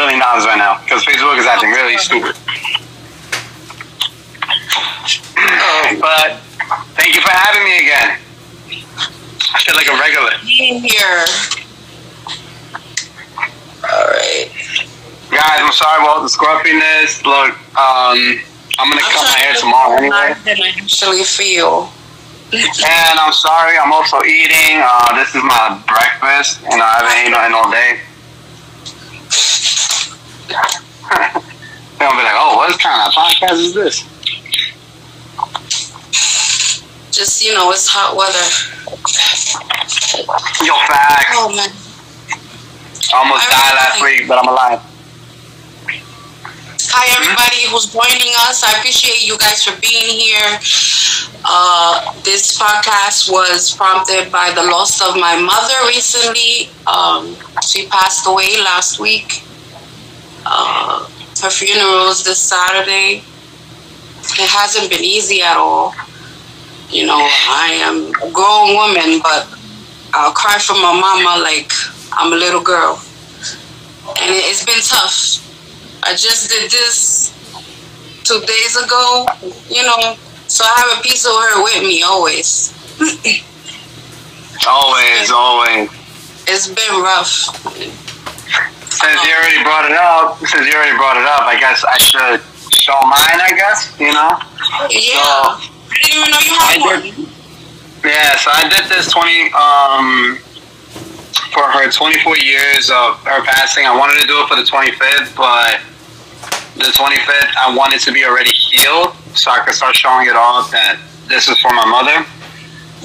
billion right now because Facebook is acting really stupid. But thank you for having me again. I feel like a regular. Being here. Alright. Guys, I'm sorry about the scruffiness. Look, I'm gonna cut my hair tomorrow anyway. Than I actually feel. And I'm sorry, I'm also eating. This is my breakfast, and I haven't eaten nothing all day. They'll be like, oh, what kind of podcast is this? Just, it's hot weather. Yo, facts. Oh, man. I almost died last week, but I'm alive. Hi, everybody who's joining us. I appreciate you guys for being here. This podcast was prompted by the loss of my mother recently. She passed away last week. Her funeral is this Saturday. It hasn't been easy at all. I am a grown woman, but I'll cry for my mama like I'm a little girl. And it's been tough. I just did this 2 days ago, so I have a piece of her with me always. Always. It's been rough. Since you already brought it up, I guess I should show mine, Yeah. So, I didn't even know you had one. Yeah, so I did this for her 24 years of her passing. I wanted to do it for the 25th, but the 25th, I wanted to be already healed so I could start showing it off that this is for my mother.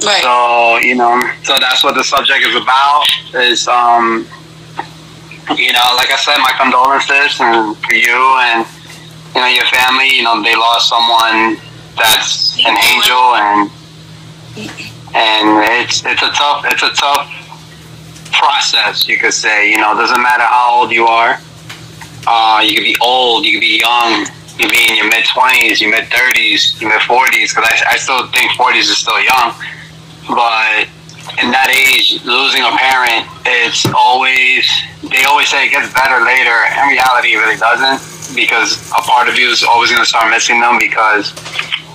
Right. So, so that's what the subject is about. Is, like I said, my condolences and for you and, your family. They lost someone that's an angel, and it's a tough process, you could say. Doesn't matter how old you are. You could be old, you could be young, you could be in your mid-20s, your mid-30s, your mid-40s, because I still think 40s is still young. But in that age, losing a parent, they always say it gets better later. In reality, it really doesn't, because a part of you is always going to start missing them, because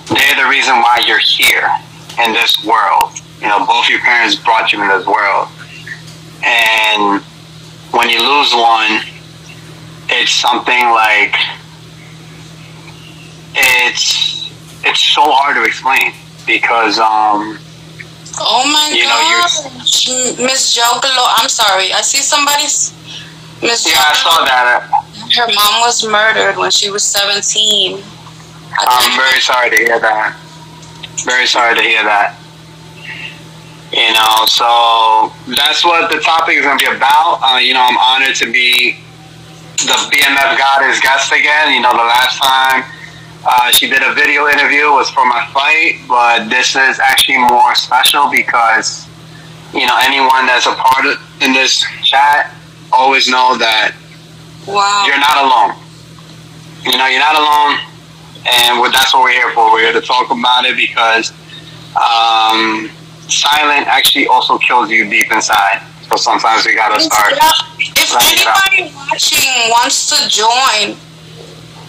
they're the reason why you're here in this world. Both your parents brought you in this world. And when you lose one, it's something like, it's so hard to explain, because oh my God, Miss Joe below. I'm sorry, I see somebody's Miss Joe. Yeah, I saw that. Her mom was murdered when she was 17. I'm very sorry to hear that. Very sorry to hear that. So that's what the topic is going to be about. I'm honored to be the BMF Goddess guest again. The last time she did a video interview was for my fight, but this is actually more special because, anyone that's a part of in this chat always know that you're not alone. You're not alone, and that's what we're here for. We're here to talk about it because silent actually also kills you deep inside. So sometimes we gotta start. If anybody watching wants to join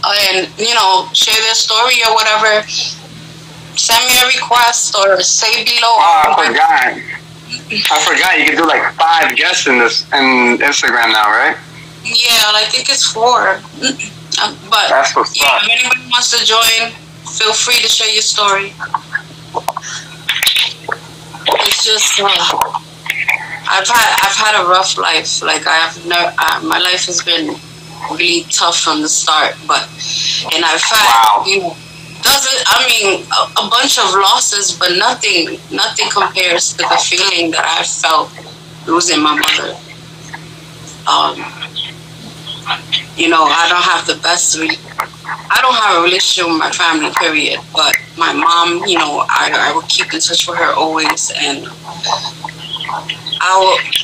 and share their story or whatever, send me a request or say below. I forgot. You can do like 5 guests in Instagram now, right? Yeah, I think it's 4. But that's what's up. If anybody wants to join, feel free to share your story. It's just I've had a rough life. Like my life has been really tough from the start. And I've had a bunch of losses, but nothing compares to the feeling that I felt losing my mother. I don't have the best. I don't have a relationship with my family, period. But my mom, I will keep in touch with her always, and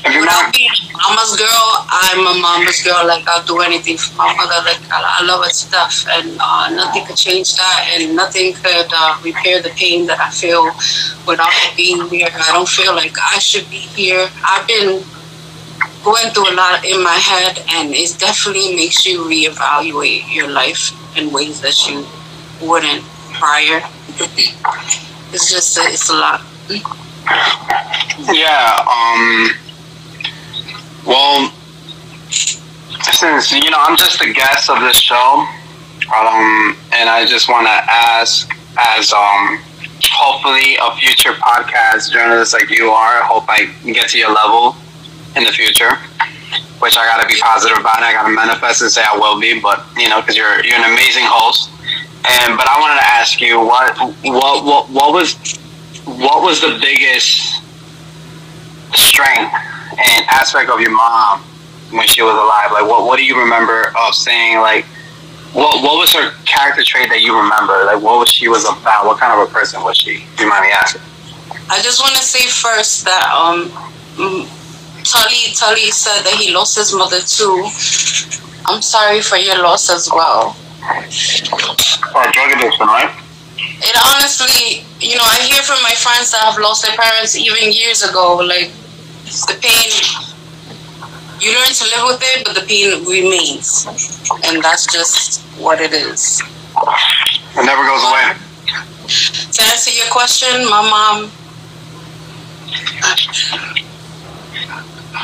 without being a mama's girl, I'm a mama's girl. Like, I'll do anything for my mother. Like, I love her stuff, and nothing could change that, and nothing could repair the pain that I feel without her being here. I don't feel like I should be here. I've been going through a lot in my head, and it definitely makes you reevaluate your life in ways that you wouldn't prior. It's just it's a lot. Yeah. Well, since I'm just a guest of this show, and I just want to ask, as hopefully a future podcast journalist like you are, I hope I get to your level in the future, which I gotta be positive about. I gotta manifest and say I will be, but because you're an amazing host. But I wanted to ask you, what was the biggest strength and aspect of your mom when she was alive? Like, what do you remember of saying? Like, what was her character trait that you remember? Like, what was she about? What kind of a person was she? Do you mind me asking? I just want to say first that Tully said that he lost his mother too. I'm sorry for your loss as well. Drug addiction, right? It honestly, I hear from my friends that have lost their parents even years ago. Like, the pain, you learn to live with it, but the pain remains. And that's just what it is. It never goes away. To answer your question, my mom,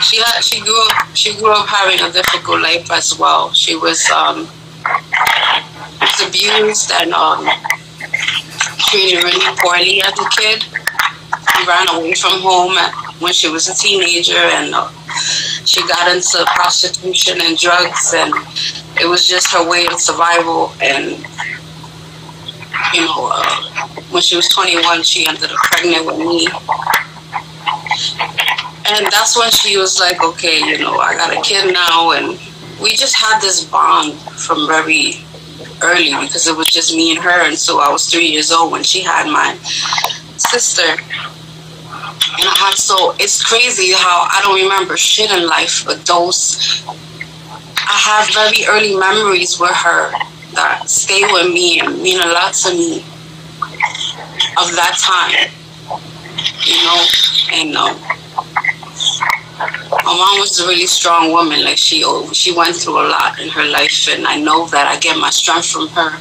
she grew up having a difficult life as well. She was abused and treated really poorly as a kid. She ran away from home when she was a teenager, and she got into prostitution and drugs, and it was just her way of survival. And when she was 21, she ended up pregnant with me. And that's when she was like, okay, I got a kid now. And we just had this bond from very early because it was just me and her. And so I was 3 years old when she had my sister. And it's crazy how I don't remember shit in life, but I have very early memories with her that stay with me and mean a lot to me of that time, and my mom was a really strong woman. Like, she went through a lot in her life, and I know that I get my strength from her.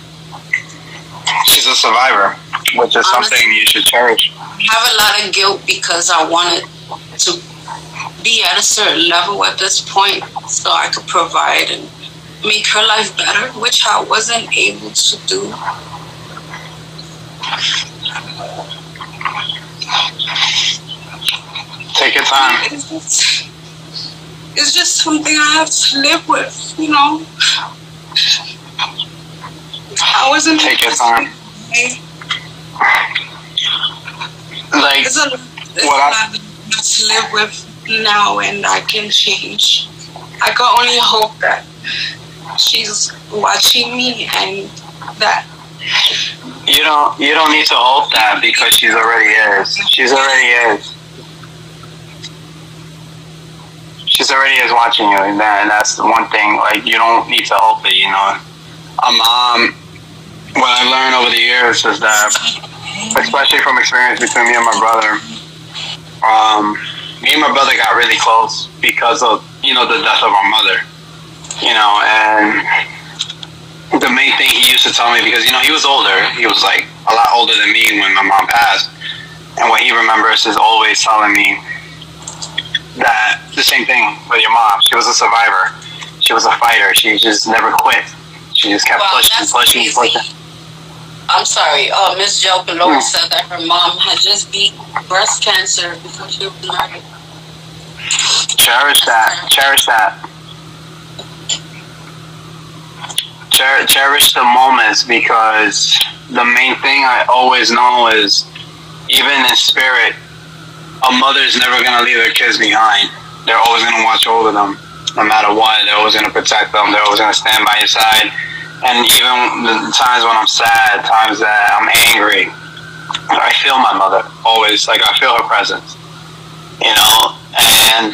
She's a survivor, which is something you should cherish. I have a lot of guilt because I wanted to be at a certain level at this point so I could provide and make her life better, which I wasn't able to do. Take your time. It's just something I have to live with, I wasn't. Take your time. Like, it's a lot I have to live with now, and I can change. I can only hope that she's watching me, and that you don't need to hope that, because she already is. She's already is watching you, and that's the one thing. Like, you don't need to hope it. A mom. What I learned over the years is that, especially from experience between me and my brother, me and my brother got really close because of the death of our mother. And the main thing he used to tell me, because he was older, he was like a lot older than me when my mom passed, and what he remembers is always telling me that the same thing with your mom. She was a survivor. She was a fighter. She just never quit. She just kept pushing. I'm sorry. Miss Joe below said that her mom had just beat breast cancer before she was married. Cherish that. Cherish the moments, because the main thing I always know is, even in spirit, a mother's never going to leave their kids behind. They're always going to watch over them, no matter what. They're always going to protect them. They're always going to stand by your side. And even the times when I'm sad, times that I'm angry, I feel my mother always. Like, I feel her presence, and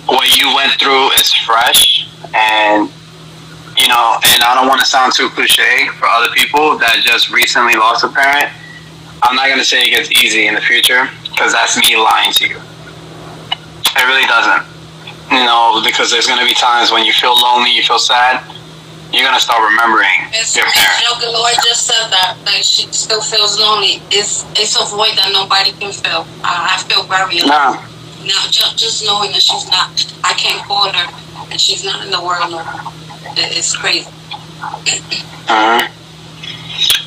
what you went through is fresh, and and I don't want to sound too cliche for other people that just recently lost a parent. I'm not going to say it gets easy in the future, because that's me lying to you. It really doesn't. You know, because there's going to be times when you feel lonely, you feel sad, you're going to start remembering your parents. Joe Galore just said that she still feels lonely. It's a void that nobody can fill. I feel very alone. Now, just knowing that she's not, I can't call her, and she's not in the world no more. It's crazy.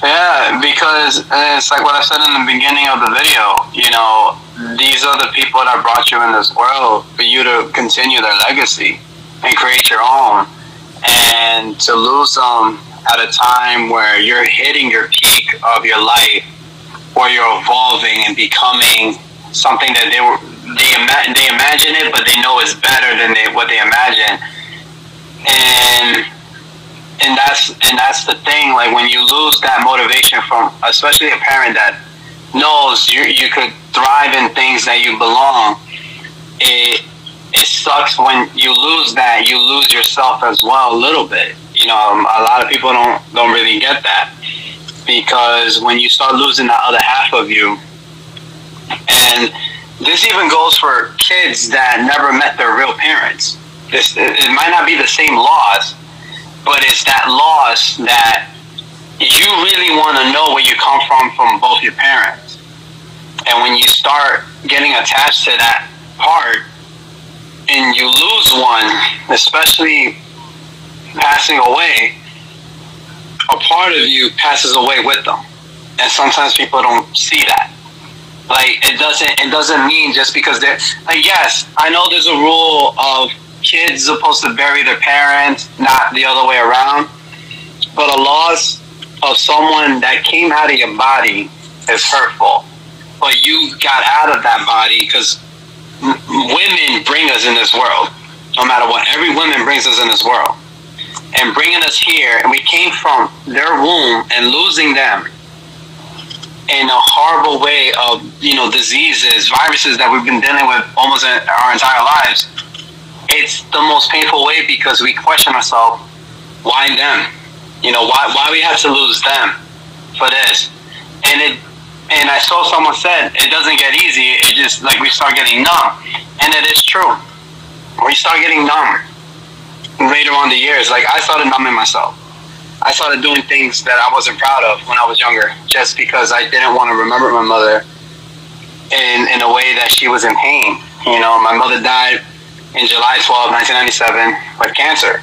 Yeah, because it's like what I said in the beginning of the video, you know, these are the people that brought you in this world for you to continue their legacy and create your own. And to lose them at a time where you're hitting your peak of your life, where you're evolving and becoming something that they imagine it, but they know it's better than what they imagine. And that's the thing. Like when you lose that motivation from, especially a parent that knows you could thrive in things that you belong, it sucks when you lose that. You lose yourself as well a little bit. You know, a lot of people don't really get that, because when you start losing that other half of you, and this even goes for kids that never met their real parents. It might not be the same loss, but it's that loss that you really want to know where you come from both your parents. And when you start getting attached to that part and you lose one, especially passing away, a part of you passes away with them. And sometimes people don't see that. Like, it doesn't mean just because they're, like, yes, I know there's a rule of kids supposed to bury their parents, not the other way around. But a loss of someone that came out of your body is hurtful. But you got out of that body because women bring us in this world. No matter what, every woman brings us in this world. And bringing us here, and we came from their womb, and losing them in a horrible way of, you know, diseases, viruses that we've been dealing with almost our entire lives. It's the most painful way, because we question ourselves, why them? You know, why we have to lose them for this? And I saw someone said, it doesn't get easy, it just, like, we start getting numb. And it is true. We start getting numb later on the years. Like, I started numbing myself. I started doing things that I wasn't proud of when I was younger, just because I didn't want to remember my mother in a way that she was in pain. You know, my mother died in July 12, 1997 with cancer.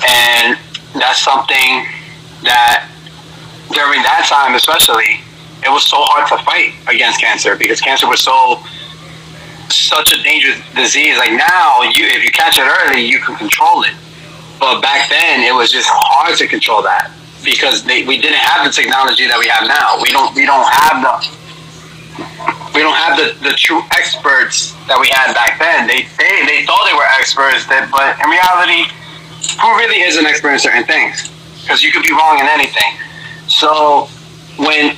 And that's something that during that time especially, it was so hard to fight against cancer, because cancer was such a dangerous disease. Like now, if you catch it early, you can control it. But back then, it was just hard to control that, because we didn't have the technology that we have now. We don't have the true experts that we had back then. They thought they were experts, but in reality, who really is an expert in certain things? Because you could be wrong in anything. So when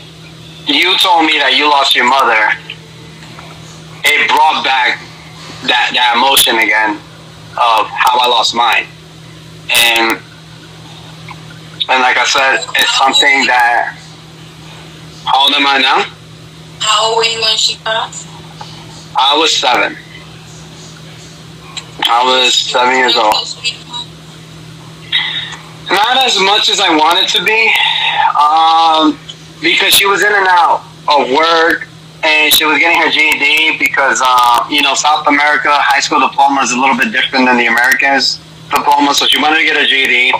you told me that you lost your mother, it brought back that emotion again of how I lost mine. And like I said, it's something that, how old am I now? How old were you when she passed? I was 7. I was 7 years old. Not as much as I wanted to be, because she was in and out of work, and she was getting her GED, because, you know, South America high school diploma is a little bit different than the Americans diploma, so she wanted to get a GED.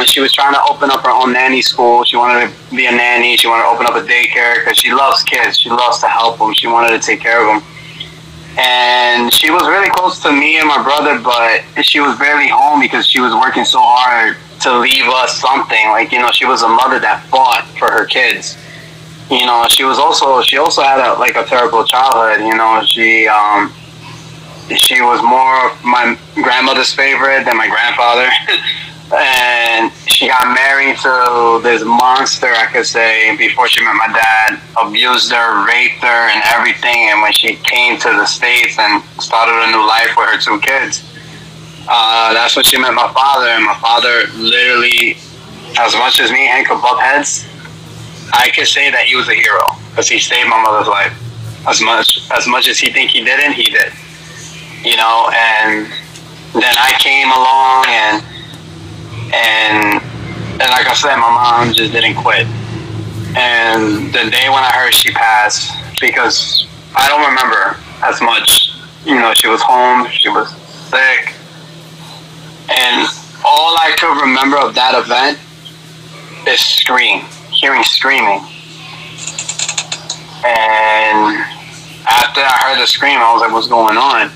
She was trying to open up her own nanny school. She wanted to be a nanny. She wanted to open up a daycare, because she loves kids. She loves to help them. She wanted to take care of them. And she was really close to me and my brother, but she was barely home because she was working so hard to leave us something. Like, you know, she was a mother that fought for her kids. You know, she also had a terrible childhood. You know, she was more my grandmother's favorite than my grandfather. And she got married to this monster, I could say, before she met my dad. Abused her, raped her, and everything. And when she came to the States and started a new life with her 2 kids, that's when she met my father. And my father literally, as much as me and Hank could butt heads, I could say that he was a hero, because he saved my mother's life. As much as he think he didn't, he did. you know, and then I came along, and like I said, my mom just didn't quit. And the day when I heard she passed, because I don't remember as much, you know, she was home, she was sick, and all I could remember of that event is hearing screaming. And after I heard the scream, I was like, what's going on?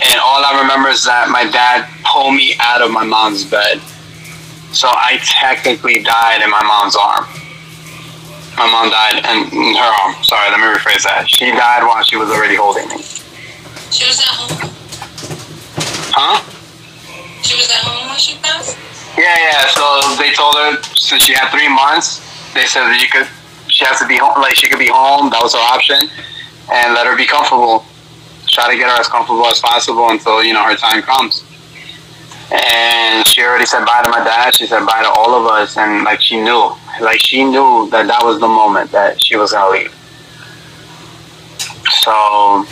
And all I remember is that my dad pulled me out of my mom's bed. So I technically died in my mom's arm. My mom died in her arm. Sorry, let me rephrase that. She died while she was already holding me. She was at home? Huh? She was at home when she passed? Yeah. So they told her, since she had 3 months, they said that she has to be home, like she could be home, that was her option, and let her be comfortable. Try to get her as comfortable as possible until, you know, her time comes. And she already said bye to my dad, she said bye to all of us, and like she knew that that was the moment that she was gonna leave. So,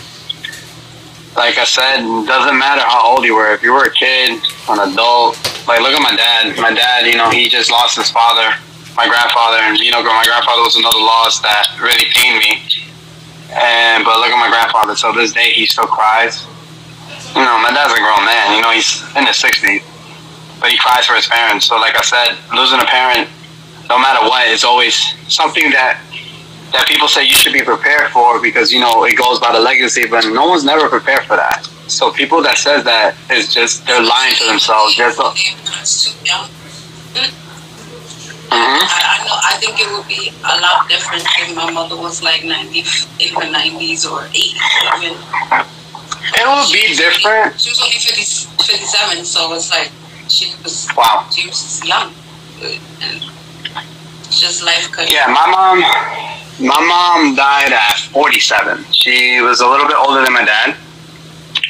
like I said, it doesn't matter how old you were. If you were a kid, an adult, like look at my dad. My dad, you know, he just lost his father, my grandfather, and you know, my grandfather was another loss that really pained me. But look at my grandfather. So this day, he still cries. You know, my dad's a grown man. You know, he's in his 60s, but he cries for his parents. So, like I said, losing a parent, no matter what, is always something that people say you should be prepared for, because, you know, it goes by the legacy. But no one's never prepared for that. So people that says that is just, they're lying to themselves. I think it would be a lot different if my mother was like 90, in her 90s or 80s. It would be different. She was only 57, so it's like she was young. And just life could. Yeah, my mom died at 47. She was a little bit older than my dad.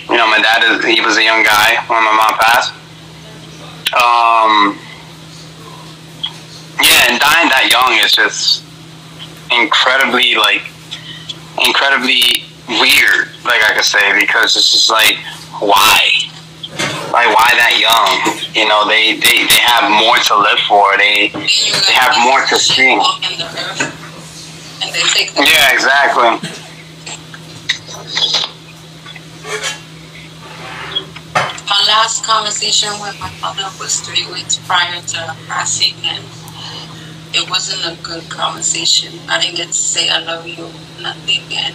You know, my dad he was a young guy when my mom passed. Yeah, and dying that young is just incredibly weird, like I could say, because it's just like, why? Like, why that young? You know, they have more to live for. They have more to see. Yeah, exactly. My last conversation with my mother was 3 weeks prior to her passing, and it wasn't a good conversation. I didn't get to say I love you, nothing, and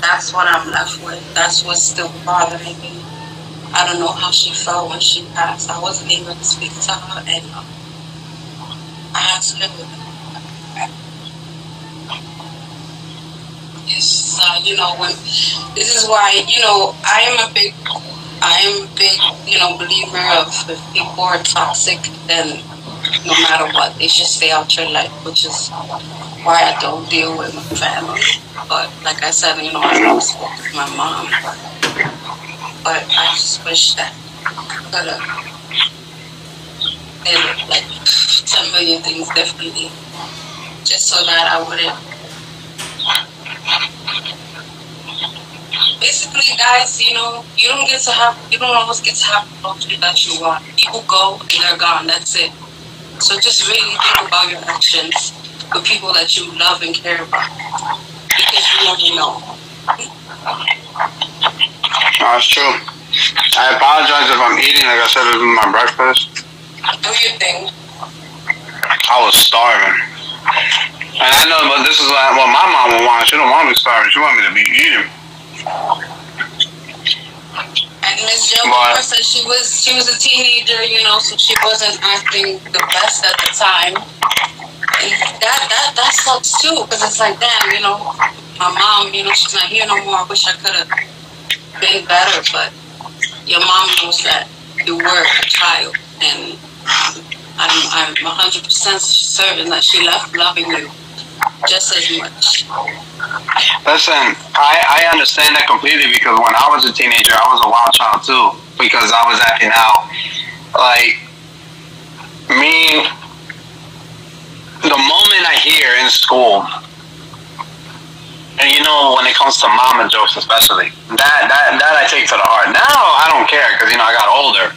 that's what I'm left with. That's what's still bothering me. I don't know how she felt when she passed. I wasn't able to speak to her, and I had to live with it. It's you know, when this is why, you know, I am a big, you know, believer of if people are toxic, then no matter what, they should stay out your life, which is why I don't deal with my family. But like I said, you know, I never spoke with my mom. But I just wish that I could have did like 10 million things differently, just so that I wouldn't. Basically, guys, you know, you don't always get to have the luxury that you want. People go and they're gone. That's it. So just really think about your actions with people that you love and care about, because you never know. That's true. I apologize if I'm eating. Like I said, it was my breakfast. Do your thing. I was starving. And I know, but this is like what my mom would want. She don't want me starving. She want me to be eating. And Miss Jill said she was a teenager, you know, so she wasn't acting the best at the time. And that sucks too, because it's like, damn, you know, my mom, you know, she's not here no more. I wish I could have been better, but your mom knows that you were a child, and I'm 100% certain that she left loving you just as much. Listen, I understand that completely, because when I was a teenager, I was a wild child too, because I was acting out. Like, me, the moment I hear in school, and you know, when it comes to mama jokes, especially that I take to the heart. Now I don't care because you know I got older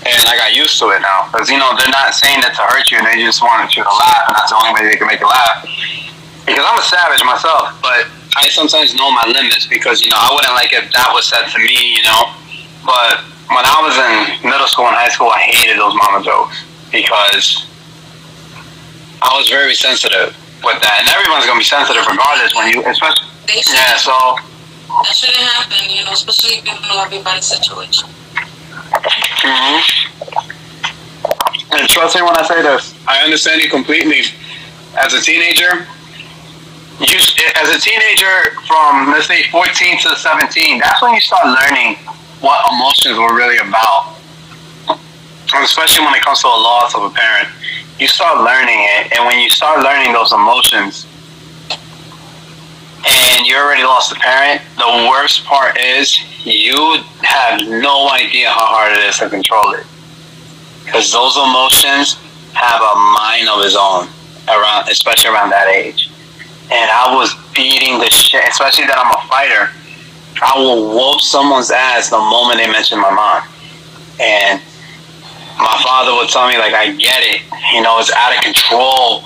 and I got used to it now. Because you know they're not saying it to hurt you; they just wanted you to laugh, and that's the only way they can make you laugh. Because I'm a savage myself, but I sometimes know my limits because you know I wouldn't like if that was said to me, you know. But when I was in middle school and high school, I hated those mama jokes because I was very sensitive with that, and everyone's gonna be sensitive regardless when you, especially. Yeah, so that shouldn't happen, you know, especially if you don't know everybody's situation. And trust me when I say this, I understand you completely. As a teenager, from let's say 14 to 17, that's when you start learning what emotions were really about, and especially when it comes to a loss of a parent. You start learning it, and when you start learning those emotions, and you already lost a parent, the worst part is you have no idea how hard it is to control it, because those emotions have a mind of its own, especially around that age. And I was beating the shit, especially that I'm a fighter. I will whoop someone's ass the moment they mention my mom, and my father would tell me, like, I get it, you know, it's out of control,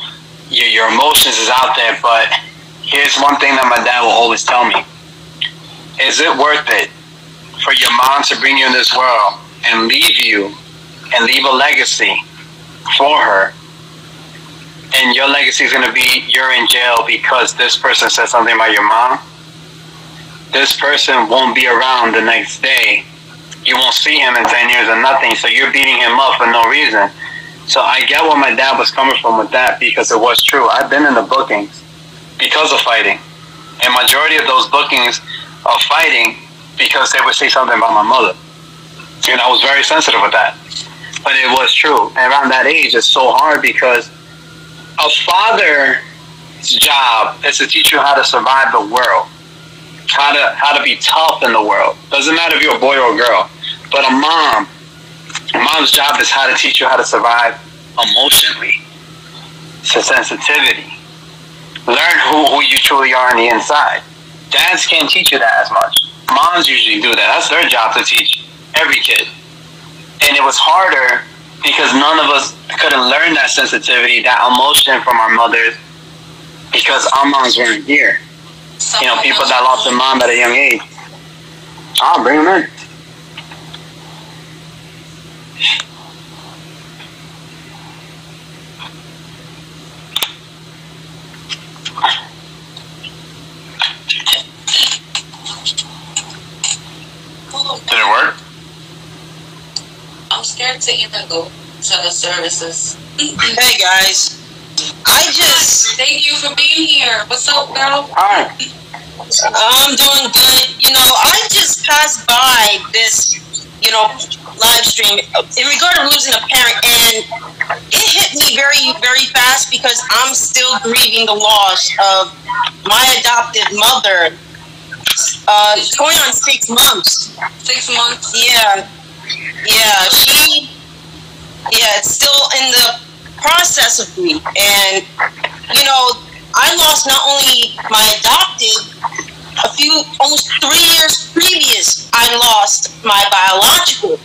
your emotions is out there, but here's one thing that my dad will always tell me. Is it worth it for your mom to bring you in this world and leave you and leave a legacy for her, and your legacy is going to be you're in jail because this person said something about your mom? This person won't be around the next day. You won't see him in 10 years or nothing, so you're beating him up for no reason. So I get where my dad was coming from with that, because it was true. I've been in the bookings because of fighting. And majority of those bookings are fighting because they would say something about my mother. And I was very sensitive with that. But it was true. And around that age, it's so hard because a father's job is to teach you how to survive the world. How to be tough in the world. Doesn't matter if you're a boy or a girl. But a mom's job is how to teach you how to survive emotionally. So sensitivity. Learn who you truly are on the inside. Dads can't teach you that as much. Moms usually do that. That's their job to teach every kid. And it was harder because none of us couldn't learn that sensitivity, that emotion from our mothers, because our moms weren't here. You know, people that lost their mom at a young age. I'll bring them in. Did it work? I'm scared to even go to the services. Hey guys, thank you for being here. What's up, girl? Hi. I'm doing good. You know, I just passed by this, you know, live stream in regard to losing a parent, and it hit me very, very fast because I'm still grieving the loss of my adopted mother. It's going on 6 months. 6 months? Yeah. It's still in the process of grief. And, you know, I lost not only my adopted, almost 3 years previous, I lost my biological.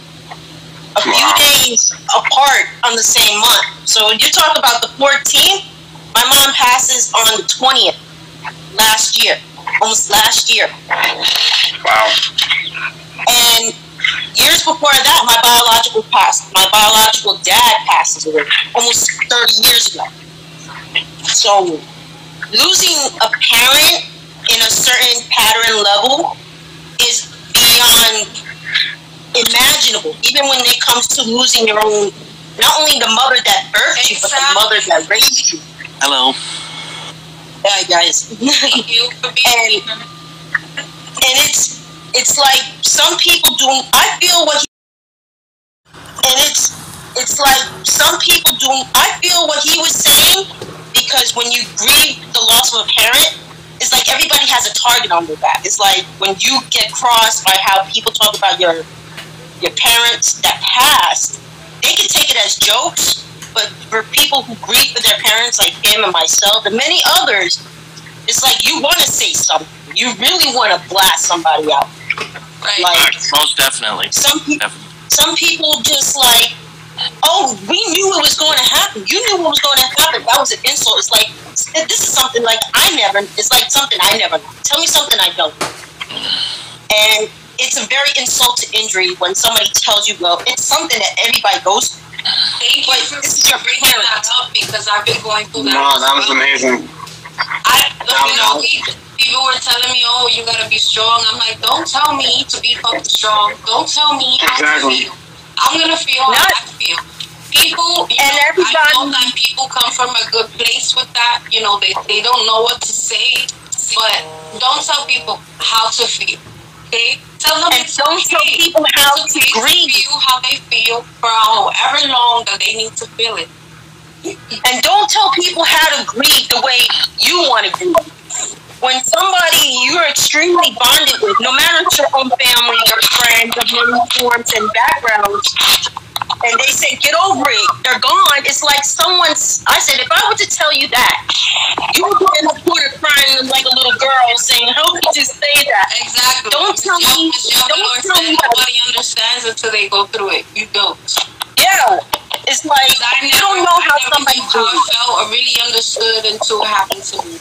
A few days apart on the same month. So you talk about the 14th, my mom passes on the 20th last year. Almost last year. Wow. And years before that, my biological dad passes away almost 30 years ago. So losing a parent in a certain pattern level is beyond imaginable. Even when it comes to losing your own, not only the mother that birthed you, but the mother that raised you. Hello. Yeah, guys. Thank you for being here. And it's like some people do. I feel what he was saying, because when you grieve the loss of a parent, it's like everybody has a target on their back. It's like when you get crossed by how people talk about your parents that passed, they can take it as jokes. But for people who grieve for their parents, like him and myself and many others, it's like you want to say something. You really want to blast somebody out. Right. Like, most definitely. Some people just like, oh, we knew it was going to happen. You knew what was going to happen. That was an insult. It's like, this is something like it's like something I never know. Tell me something I don't know. And it's a very insult to injury when somebody tells you, well, it's something that everybody goes through. Thank you for bringing that up, because I've been going through that. No, that was amazing. People were telling me, oh, you gotta be strong. I'm like, don't tell me to be fucking strong. Don't tell me how to feel. I'm gonna feel how I feel. People, I know that people come from a good place with that. You know, they don't know what to say, but don't tell people how to feel. Okay? Tell them and don't tell people how to grieve. Feel how they feel for however long that they need to feel it. And don't tell people how to grieve the way you want to grieve. When somebody you're extremely bonded with, no matter it's your own family, your friends of many forms and backgrounds, and they say, get over it, they're gone, it's like I said, if I were to tell you that, you would be in the corner crying like a little girl saying, how could you say that? Exactly. Don't tell me. Nobody understands until they go through it. You don't. Yeah. It's like, you don't know how somebody felt or really understood until it happened to me.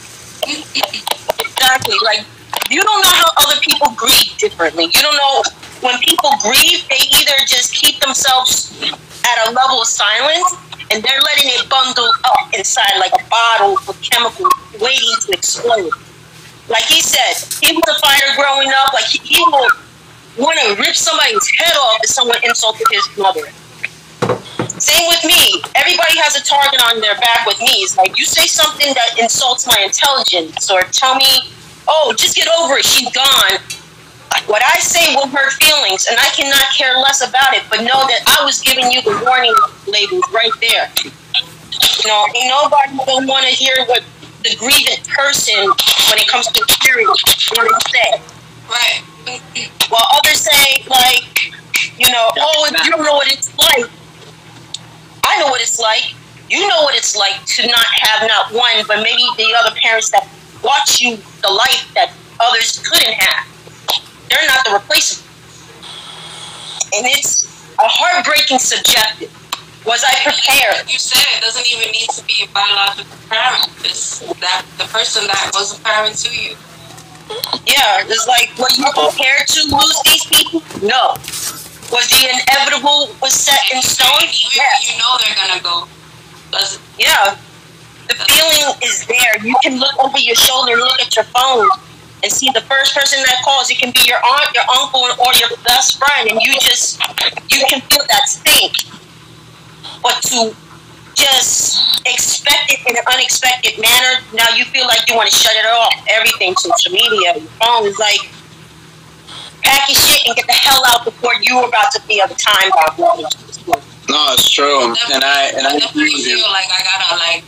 Exactly. Like, you don't know how other people grieve differently. You don't know when people grieve, they either just keep themselves at a level of silence and they're letting it bundle up inside like a bottle with chemicals waiting to explode. Like he said, he was a fighter growing up. Like he will want to rip somebody's head off if someone insulted his mother. Same with me. Everybody has a target on their back with me. It's like, you say something that insults my intelligence or tell me, oh, just get over it, she's gone. What I say will hurt feelings, and I cannot care less about it, but know that I was giving you the warning labels right there. You know, ain't nobody don't want to hear what the grievant person, when it comes to experience, want to say. Right. While others say, like, you know, oh, if you don't know what it's like, I know what it's like. You know what it's like to not have not one, but maybe the other parents that watch you the life that others couldn't have. They're not the replacement. And it's a heartbreaking subjective. Was I prepared? Like you said, it doesn't even need to be a biological parent. It's that the person that was a parent to you. Yeah, it's like, were you prepared to lose these people? No. Was the inevitable was set in stone? Yes. You know they're gonna go. Yeah. The feeling is there. You can look over your shoulder, look at your phone, and see the first person that calls. It can be your aunt, your uncle, or your best friend, and you can feel that stink. But to just expect it in an unexpected manner, now you feel like you want to shut it off. Everything, social media, your phone is like, pack your shit and get the hell out before you're about to be a time bomb. No, it's true, and I definitely feel like I gotta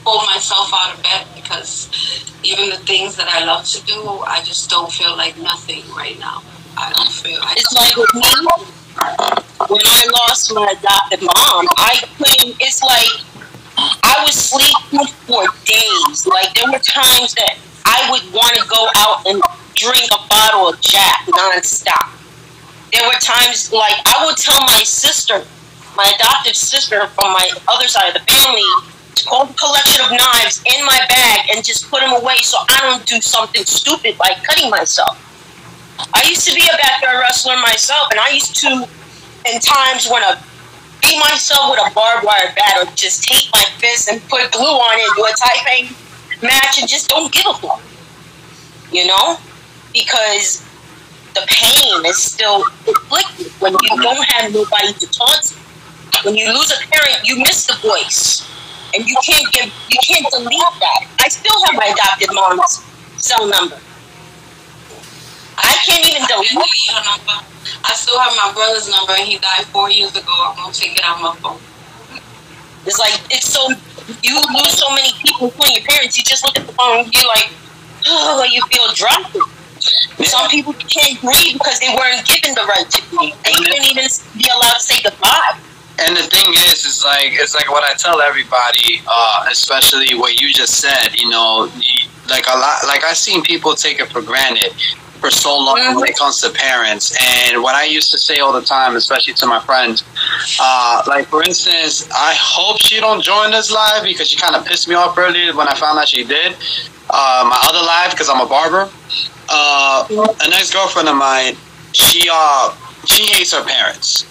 pull myself out of bed, because even the things that I love to do, I just don't feel like nothing right now. It's like with me, when I lost my adopted mom, it's like I was sleeping for days. Like, there were times that I would want to go out and drink a bottle of Jack nonstop. There were times, like, I would tell my sister, my adoptive sister from my other side of the family, to call a collection of knives in my bag and just put them away so I don't do something stupid like cutting myself. I used to be a backyard wrestler myself, and I used to, in times, want to beat myself with a barbed wire bat or just take my fist and put glue on it, do a Taipei match, and just don't give a fuck. You know? Because the pain is still inflicted when you don't have nobody to talk to. When you lose a parent, you miss the voice, and you can't delete that. I still have my adopted mom's cell number. I can't even delete her number. I still have my brother's number, and he died 4 years ago. I'm gonna take it out my phone. It's like, you lose so many people, including your parents. You just look at the phone and you're like, oh, you feel dropped. Some people can't grieve because they weren't given the right to grieve. They couldn't even be allowed to say goodbye. And the thing is like what I tell everybody, especially what you just said. You know, like a lot, like I've seen people take it for granted for so long when it comes to parents. And what I used to say all the time, especially to my friends, like for instance, I hope she don't join this live because she kind of pissed me off earlier when I found out she did. My other live, because I'm a barber. An ex-girlfriend of mine, she hates her parents.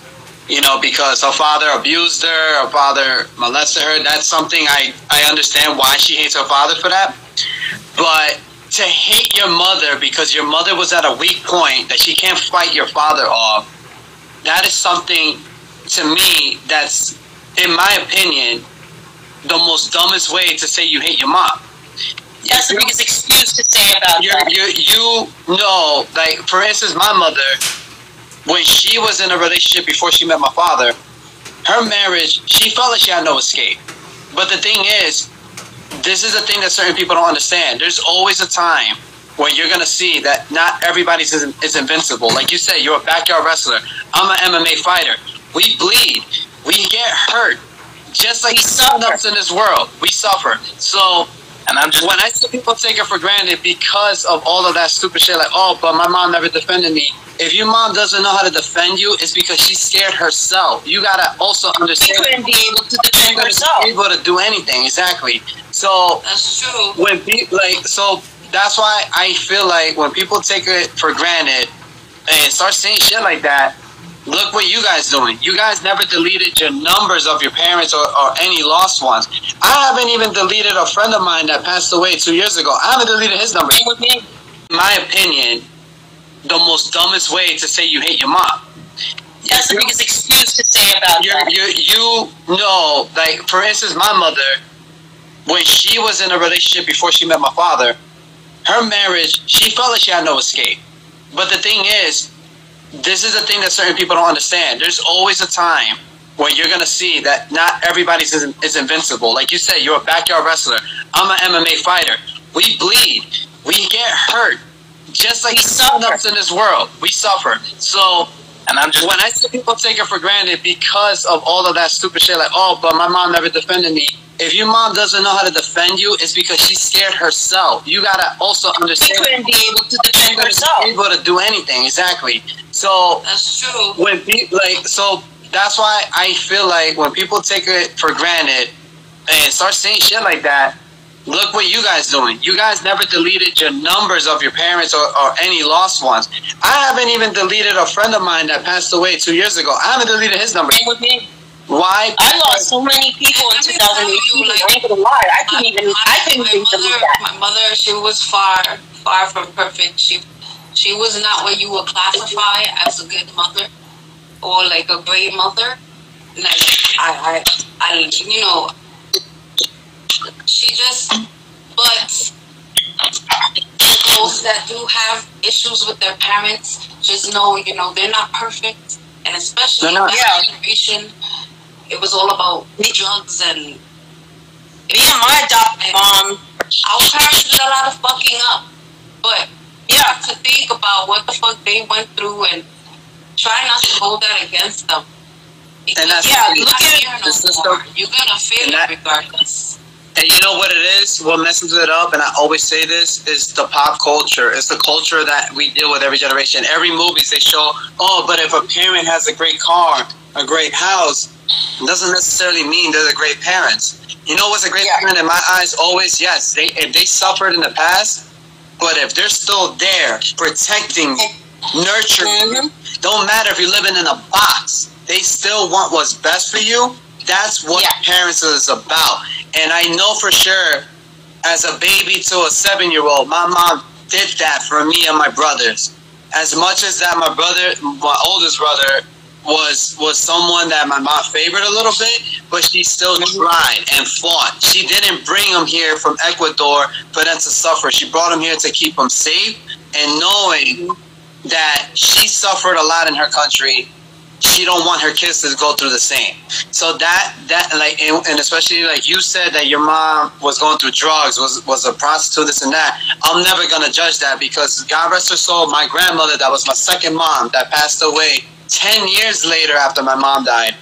You know, because her father abused her father molested her. That's something I understand why she hates her father for that. But to hate your mother because your mother was at a weak point that she can't fight your father off, that is something, to me, that's, in my opinion, the most dumbest way to say you hate your mom. That's the biggest excuse to say about that. You know, like, for instance, my mother, when she was in a relationship before she met my father, her marriage, she felt like she had no escape. But the thing is, this is a thing that certain people don't understand. There's always a time when you're going to see that not everybody is invincible. Like you said, you're a backyard wrestler. I'm an MMA fighter. We bleed. We get hurt. Just like some else in this world. We suffer. So, and when I see people take it for granted because of all of that stupid shit, like, oh, but my mom never defended me. If your mom doesn't know how to defend you, it's because she's scared herself. You gotta also understand. She couldn't be able to defend herself. Able to do anything, exactly. So that's true. When people so that's why I feel like when people take it for granted and start saying shit like that, look what you guys doing. You guys never deleted your numbers of your parents or any lost ones. I haven't even deleted a friend of mine that passed away 2 years ago. I haven't deleted his number. In my opinion, the most dumbest way to say you hate your mom. That's the biggest excuse to say about that. You know, like, for instance, my mother, when she was in a relationship before she met my father, her marriage, she felt like she had no escape. But the thing is, this is a thing that certain people don't understand. There's always a time when you're going to see that not everybody is invincible. Like you said, you're a backyard wrestler. I'm an MMA fighter. We bleed. We get hurt. Just like some else in this world. We suffer. So, and when I see people take it for granted because of all of that stupid shit, like, oh, but my mom never defended me. If your mom doesn't know how to defend you, it's because she's scared herself. You gotta also understand. She couldn't be able to defend herself. Able to do anything, exactly. So that's true. When people so that's why I feel like when people take it for granted and start saying shit like that, look what you guys doing. You guys never deleted your numbers of your parents or any lost ones. I haven't even deleted a friend of mine that passed away 2 years ago. I haven't deleted his number. Same with me. Why? I lost so many people in 2018. I ain't gonna lie. I couldn't even think of that. My mother, she was far from perfect. She was not what you would classify as a good mother or like a great mother. Like I you know, she just, but those that do have issues with their parents, just know, you know, they're not perfect. And especially in that generation, it was all about drugs and me and my adopted mom. Our parents did a lot of fucking up, but you have to think about what the fuck they went through and try not to hold that against them. Because and that's look at the system. You're gonna fail regardless. And you know what it is? What messes it up, and I always say this, is the pop culture. It's the culture that we deal with every generation. Every movies they show, oh, but if a parent has a great car, a great house, it doesn't necessarily mean they're the great parents. You know what's a great parent in my eyes? Always, yes, if they suffered in the past, but if they're still there, protecting you, nurturing you, don't matter if you're living in a box, they still want what's best for you. That's what parents is about. And I know for sure, as a baby to a 7-year-old, my mom did that for me and my brothers. As much as that my oldest brother, was someone that my mom favored a little bit, but she still tried and fought. She didn't bring him here from Ecuador for them to suffer. She brought him here to keep him safe, and knowing that she suffered a lot in her country, she don't want her kids to go through the same. So that like, and especially like you said that your mom was going through drugs, was a prostitute, this and that. I'm never gonna judge that, because God rest her soul, my grandmother, that was my second mom, that passed away 10 years later after my mom died.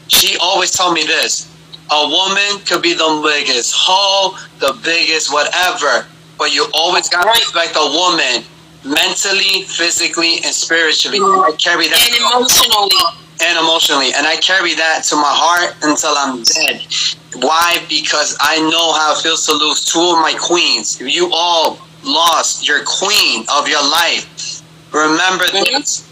she always told me this: a woman could be the biggest hoe, the biggest whatever, but you always gotta respect a woman mentally, physically, and spiritually. I carry that. And emotionally. And emotionally. And I carry that to my heart until I'm dead. Why? Because I know how it feels to lose two of my queens. You all lost your queen of your life. Remember this.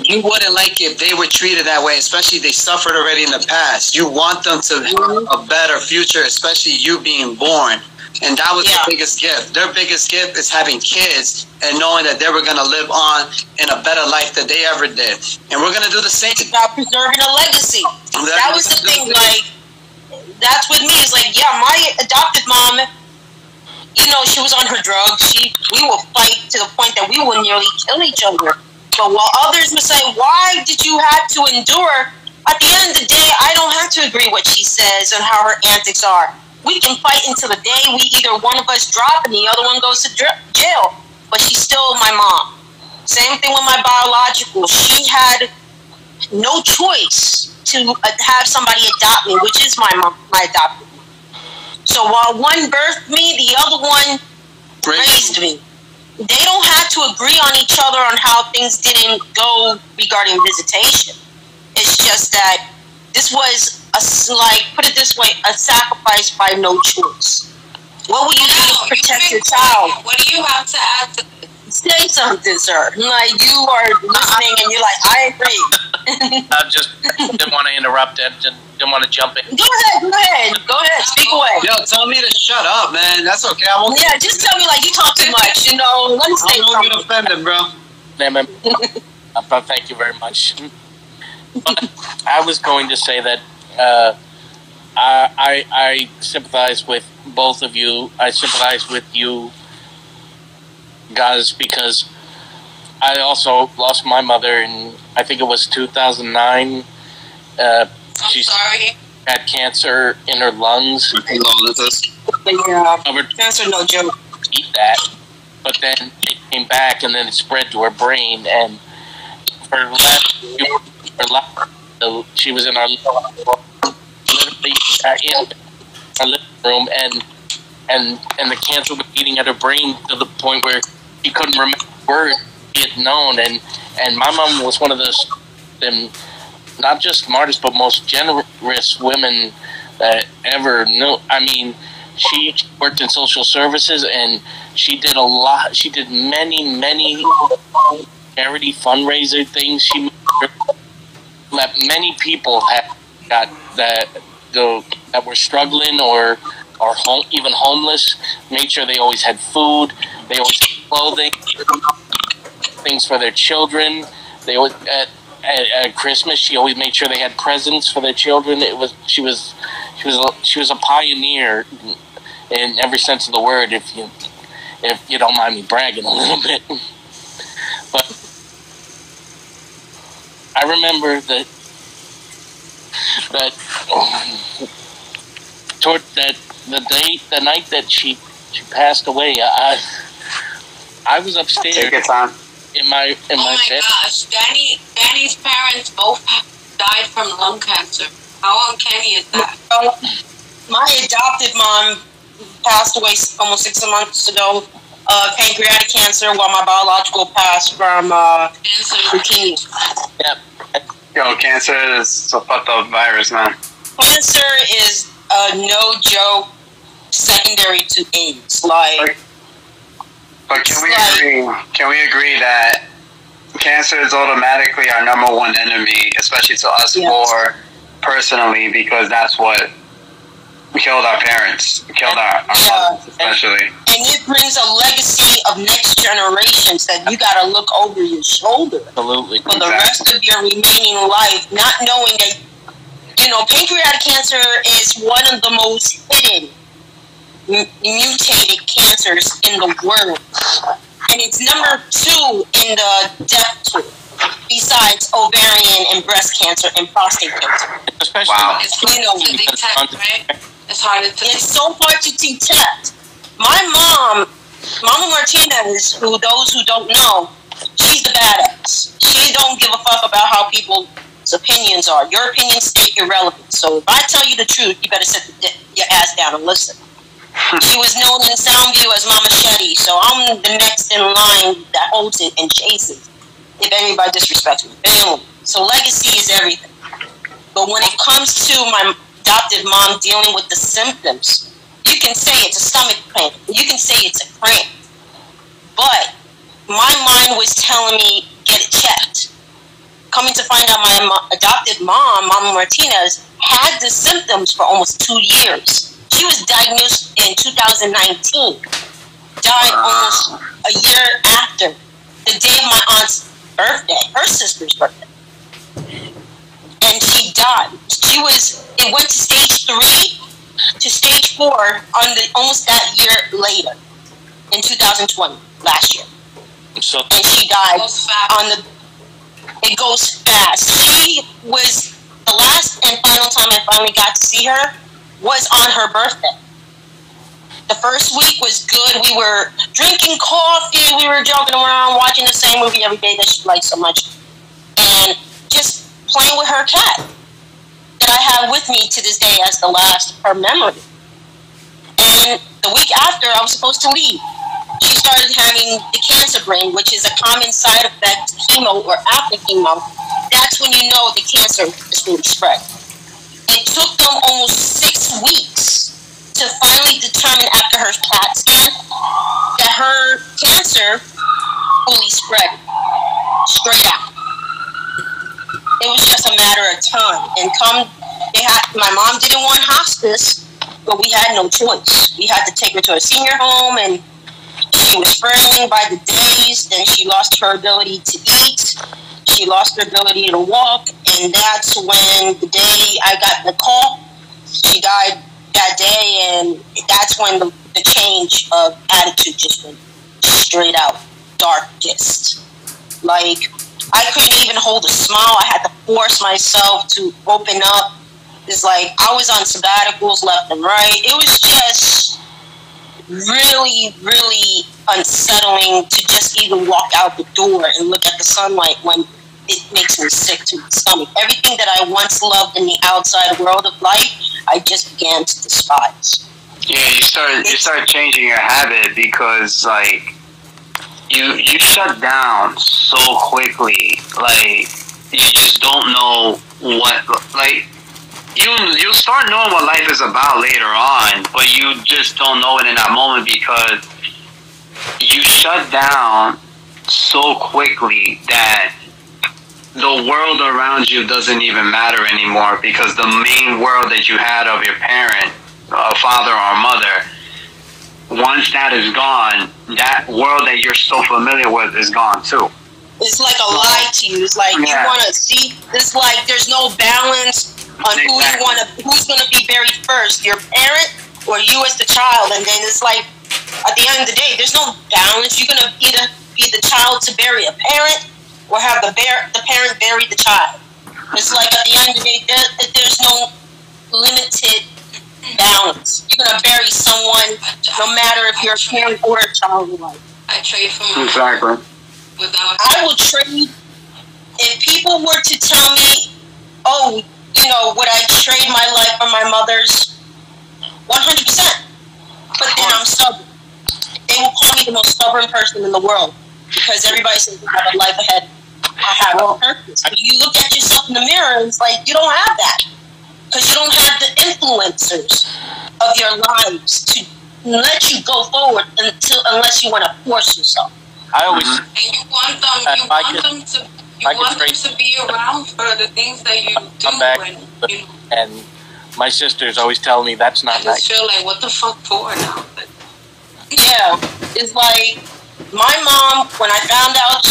You wouldn't like it if they were treated that way, especially they suffered already in the past. You want them to have a better future, especially you being born. And that was the biggest gift. Their biggest gift is having kids and knowing that they were going to live on in a better life than they ever did. And we're going to do the same. It's about preserving a legacy. That was the thing, like, that's with me. It's like, yeah, my adopted mom, you know, she was on her drugs. We will fight to the point that we will nearly kill each other. But while others would say, why did you have to endure? At the end of the day, I don't have to agree what she says and how her antics are. We can fight until the day we either one of us drop and the other one goes to jail. But she's still my mom. Same thing with my biological. She had no choice to have somebody adopt me, which is my mom, my adopted mom. So while one birthed me, the other one raised me. They don't have to agree on each other on how things didn't go regarding visitation. It's just that this was put it this way, a sacrifice by no choice. What will you do to protect your child? What do you have to add to this? Say something, sir. Like, you are listening and you're like, I agree. I just didn't want to interrupt it. Just didn't want to jump in. Go ahead. Speak away. Yo, tell me to shut up, man. That's okay. I won't. Yeah, just tell me like you talk too much. You know, let me say I won't get offended, bro. But thank you very much. But I was going to say that I sympathize with both of you. I sympathize with you guys because I also lost my mother in, I think it was 2009. She had cancer in her lungs. Cancer, no joke. Eat that, but then it came back, and then it spread to her brain. And for the last she was in our literally in our living room, and the cancer was eating at her brain to the point where she couldn't remember words she had known. And my mom was one of those, not just smartest, but most generous women that ever knew. I mean, she worked in social services, and she did a lot. She did many charity fundraiser things. She let many people got that were struggling or even homeless. Made sure they always had food. They always had clothing, things for their children. They always at Christmas, she always made sure they had presents for their children. She was a pioneer in every sense of the word. If you don't mind me bragging a little bit, but I remember that toward the night that she passed away, I was upstairs. Take your time. In my bed. Oh my gosh, Danny's parents both died from lung cancer. How uncanny is that? My adopted mom passed away almost 6 months ago, pancreatic cancer, while my biological passed from leukemia. Yep. Yo, cancer is a fucked up virus, man. Cancer is no joke, secondary to AIDS. But can we agree that cancer is automatically our number one enemy, especially to us four personally, because that's what killed our parents, killed our mothers especially. And it brings a legacy of next generations that you got to look over your shoulder. Absolutely. For the rest of your remaining life, not knowing that, pancreatic cancer is one of the most hidden mutated cancers in the world, and it's number 2 in the death toll, besides ovarian and breast cancer and prostate cancer. Especially, wow. It's hard to detect, right? It's harder to detect. It's so hard to detect. My mom, Mama Martinez, who those who don't know, she's the badass. She don't give a fuck about how people people's opinions are. Your opinions stay irrelevant. So if I tell you the truth, you better sit your ass down and listen. She was known in Soundview as Mama Shetty, so I'm the next in line that holds it and chases if anybody disrespects my family. So legacy is everything. But when it comes to my adopted mom dealing with the symptoms, you can say it's a stomach pain. You can say it's a cramp. But my mind was telling me, get it checked. Coming to find out my adopted mom, Mama Martinez, had the symptoms for almost 2 years. She was diagnosed in 2019. Died almost a year after the day of my aunt's birthday, her sister's birthday. And she died. It went to stage 3 to stage 4 almost that year later, in 2020, last year. So, and she died it goes fast. She was, the last and final time I finally got to see her was on her birthday. The first week was good. We were drinking coffee. We were joking around, watching the same movie every day that she liked so much. And just playing with her cat that I have with me to this day as the last, her memory. And the week after, I was supposed to leave. She started having the cancer brain, which is a common side effect to chemo or after chemo. That's when you know the cancer is really spread. It took them almost 6 weeks to finally determine after her CAT scan that her cancer fully spread straight out. It was just a matter of time. And my mom didn't want hospice, but we had no choice. We had to take her to a senior home, and she was fraying by the days. Then she lost her ability to eat. She lost her ability to walk, and that's when the day I got the call, she died that day, and that's when the change of attitude just went straight out darkest. Like, I couldn't even hold a smile. I had to force myself to open up. It's like I was on sabbaticals left and right. It was just really, really unsettling to just even walk out the door and look at the sunlight when it makes me sick to the stomach. Everything that I once loved in the outside world of life, I just began to despise. Yeah, you start changing your habit because like you shut down so quickly. Like you just don't know what like. You'll start knowing what life is about later on, but you just don't know it in that moment because you shut down so quickly that the world around you doesn't even matter anymore because the main world that you had of your parent, a father or a mother, once that is gone, that world that you're so familiar with is gone too. It's like a lie to you. It's like you want to see, it's like there's no balance on who's going to be buried first, your parent or you as the child. And then it's like, at the end of the day, there's no balance. You're going to either be the child to bury a parent or have the parent bury the child. It's like at the end of the day, there's no limited balance. You're going to bury someone no matter if you're a parent or a child alike. I trade for my Exactly. I will trade. If people were to tell me, oh, you know, would I trade my life for my mother's? 100%. But then I'm stubborn. They will call me the most stubborn person in the world because everybody says I have a life ahead. I have a purpose. But you look at yourself in the mirror and it's like you don't have that because you don't have the influencers of your lives to let you go forward unless you want to force yourself. I always and you want them to be around for the things that you do. And my sisters always tell me that's not nice. I just feel like, what the fuck for now? Yeah, it's like my mom, when I found out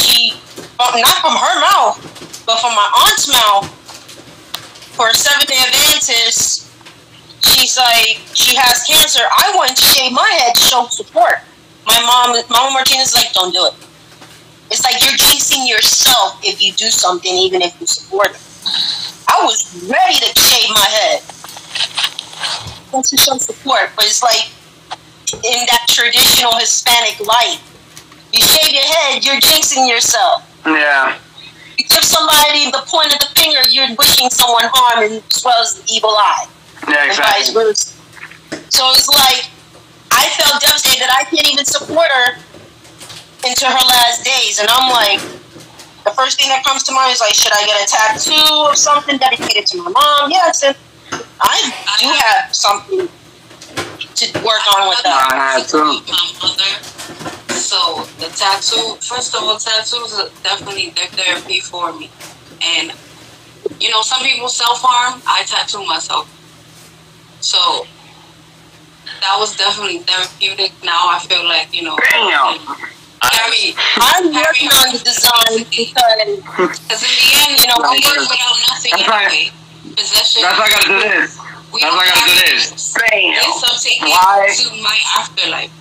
not from her mouth, but from my aunt's mouth, for a 7-day Adventist, she's like, she has cancer. I went to shave my head to show support. Mama Martinez is like, don't do it. It's like you're jinxing yourself if you do something, even if you support it. I was ready to shave my head to show support, but it's like in that traditional Hispanic life, you shave your head, you're jinxing yourself. Yeah. You give somebody the point of the finger, you're wishing someone harm as well as the evil eye. Yeah, exactly. And vice versa. So it's like, I felt devastated that I can't even support her into her last days. And I'm like, the first thing that comes to mind is like, should I get a tattoo or something dedicated to my mom? Yes, and I do have something to work on with that. I had too. My mother. So the tattoo, first of all, tattoos are definitely they're therapy for me. And you know, some people self-harm. I tattoo myself. So that was definitely therapeutic. Now I feel like, you know, Damn. I'm working on the design because in the end, you know, we live without nothing anyway. Possession. That's why I gotta do this. That's why I gotta do this. Damn. It's taking Why? to my afterlife.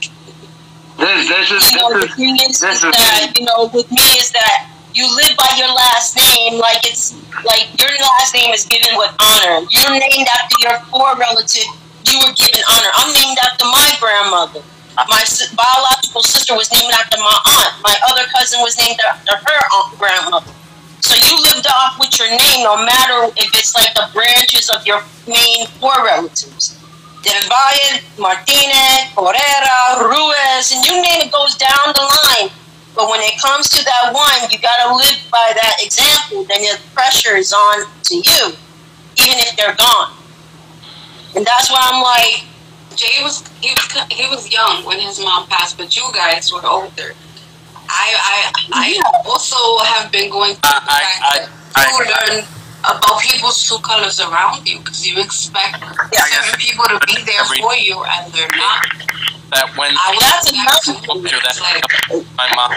This is the thing is that, you know, with me is that you live by your last name, like it's like your last name is given with honor. You're named after your poor relative, you were given honor. I'm named after my grandmother. My biological sister was named after my aunt. My other cousin was named after her grandmother. So you lived off with your name, no matter if it's like the branches of your main four relatives. Del Valle, Martinez, Correa, Ruiz, and you name it goes down the line. But when it comes to that one, you got to live by that example. Then the pressure is on to you, even if they're gone. And that's why I'm like, Jay was young when his mom passed, but you guys were older. I also have been going through the fact that you learn about people's true colors around you, because you expect certain people to be there for you and they're not. That when my mom,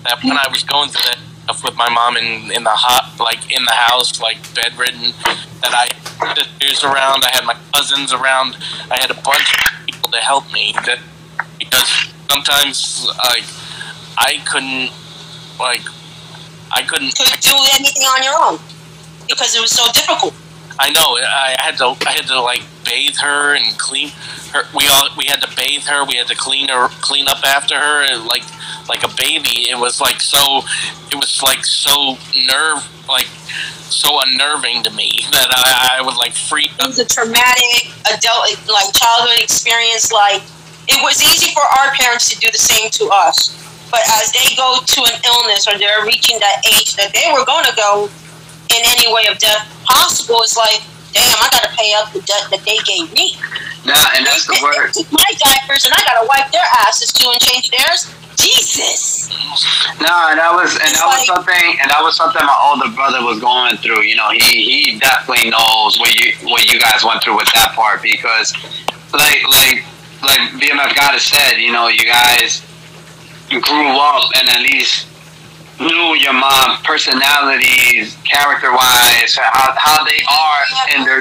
that when I was going through that stuff with my mom in the house, like bedridden, that I had sisters around, I had my cousins around, I had a bunch of people to help me. That because sometimes I couldn't do anything on your own because it was so difficult. I know. I had to like bathe her and clean her. We had to bathe her. We had to clean up after her like a baby. It was like so. It was like so unnerving to me that I would like freak up. It was a traumatic childhood experience. Like, it was easy for our parents to do the same to us, but as they go to an illness or they're reaching that age that they were going to go in any way of death possible, it's like, damn, I got to pay up the debt that they gave me. Nah, and that's the word. They took my diapers and I got to wipe their asses too and change theirs. Jesus. No, and that was something my older brother was going through. You know, he definitely knows what you guys went through with that part, because like BMF God has said, you know, you guys grew up and at least knew your mom, personalities, character-wise, how they are in their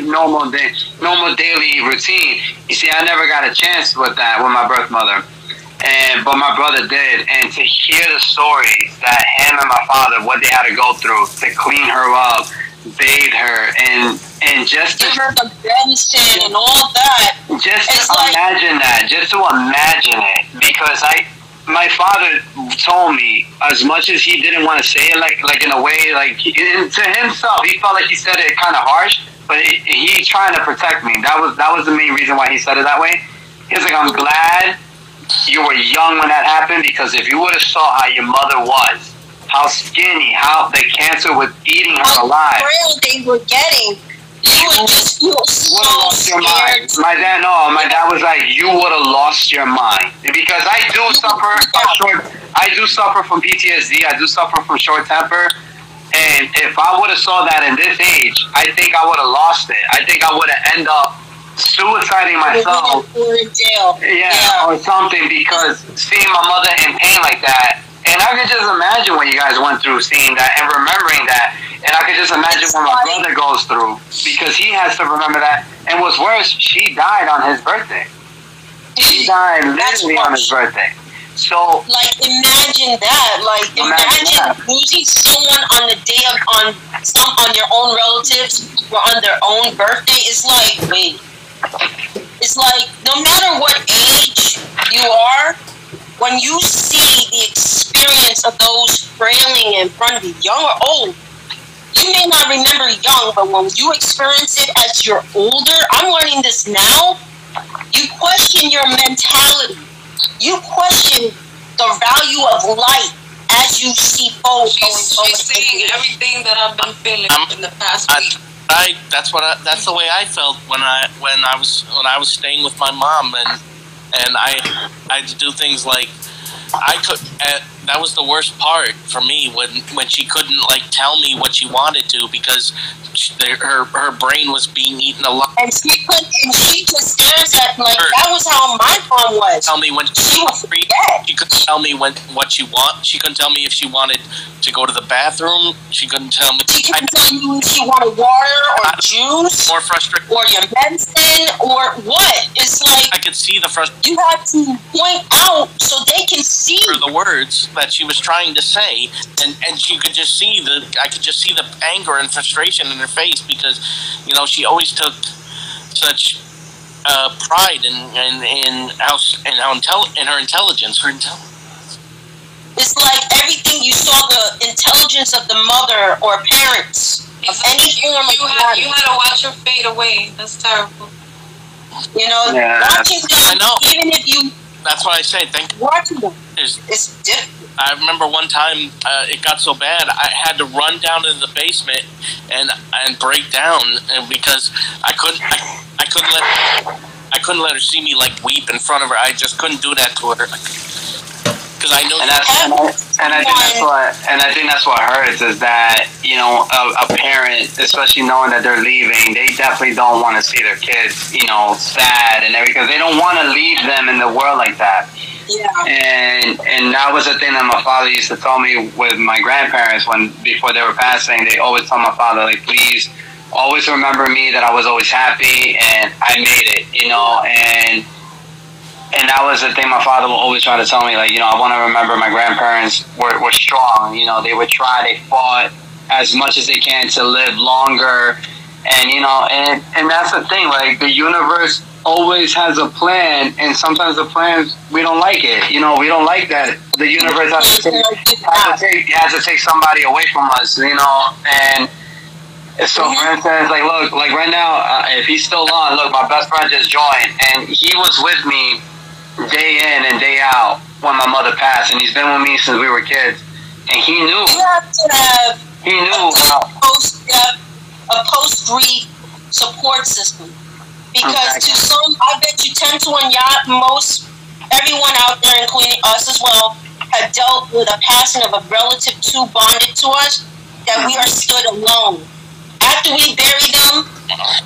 normal daily routine. You see, I never got a chance with that with my birth mother. But my brother did, and to hear the stories that him and my father, what they had to go through to clean her up, bathe her, and just to give her the medicine and all that. Just to imagine that, just to imagine it, because my father told me, as much as he didn't want to say it, like in a way, like to himself, he felt like he said it kind of harsh, but he's trying to protect me. That was the main reason why he said it that way. He's like, I'm glad you were young when that happened, because if you would have saw how your mother was, how skinny, how the cancer was eating her alive, how frail they were getting, you would just feel so scared. My dad was like, you would have lost your mind, because I do suffer from PTSD. I do suffer from short temper, and if I would have saw that in this age, I think I would have lost it. I think I would have ended up suiciding myself, or something, because seeing my mother in pain like that, and I could just imagine what you guys went through seeing that and remembering that, and I could just imagine what my brother goes through, because he has to remember that. And what's worse, she died on his birthday. She died literally on his birthday. So, like, imagine that. Like, imagine losing someone on the day on your own relatives or on their own birthday. It's like, wait. It's like, no matter what age you are, when you see the experience of those trailing in front of you, young or old, you may not remember young, but when you experience it as you're older, I'm learning this now, you question your mentality. You question the value of life as you see forward. She's saying everything that I've been feeling in the past week. That's the way I felt when I was staying with my mom, and I had to do things like I could. That was the worst part for me when she couldn't like tell me what she wanted to because her brain was being eaten alive. And she just stares at like that was how my mom was. Tell me when she was free. She couldn't tell me what she want. She couldn't tell me if she wanted to go to the bathroom. She couldn't tell me. She couldn't tell you if she wanted water or juice. More frustrated. Or your medicine or what? It's like I could see the frustration. You have to point out so they can see the words that she was trying to say, and she could just see I could just see the anger and frustration in her face because, she always took such pride in her intelligence. It's like everything you saw the intelligence of the mother or parents of any form of you had to watch her fade away. That's terrible. Watching them, I know. even if you. That's what I say. Watching them. It's different. I remember one time it got so bad I had to run down into the basement and break down, and because I couldn't let her see me like weep in front of her. I just couldn't do that to her because I know. And I think that's what hurts is that a parent, especially knowing that they're leaving, they definitely don't want to see their kids sad and everything because they don't want to leave them in the world like that. Yeah. And that was the thing that my father used to tell me with my grandparents before they were passing. They always tell my father, like, please always remember me, that I was always happy and I made it, and that was the thing my father would always try to tell me, like, I want to remember my grandparents were strong, they would try, they fought as much as they can to live longer, and and that's the thing, like, the universe always has a plan, and sometimes the plans, we don't like it. We don't like that. The universe has to take somebody away from us, and so for instance, like, look, like right now, if he's still on, look, my best friend just joined, and he was with me day in and day out when my mother passed, and he's been with me since we were kids, and he knew. You have to have a post-grief support system. Because to some, I bet you 10 to 1 yacht, most, everyone out there, including us as well, have dealt with a passing of a relative too bonded to us, that we are stood alone. After we bury them,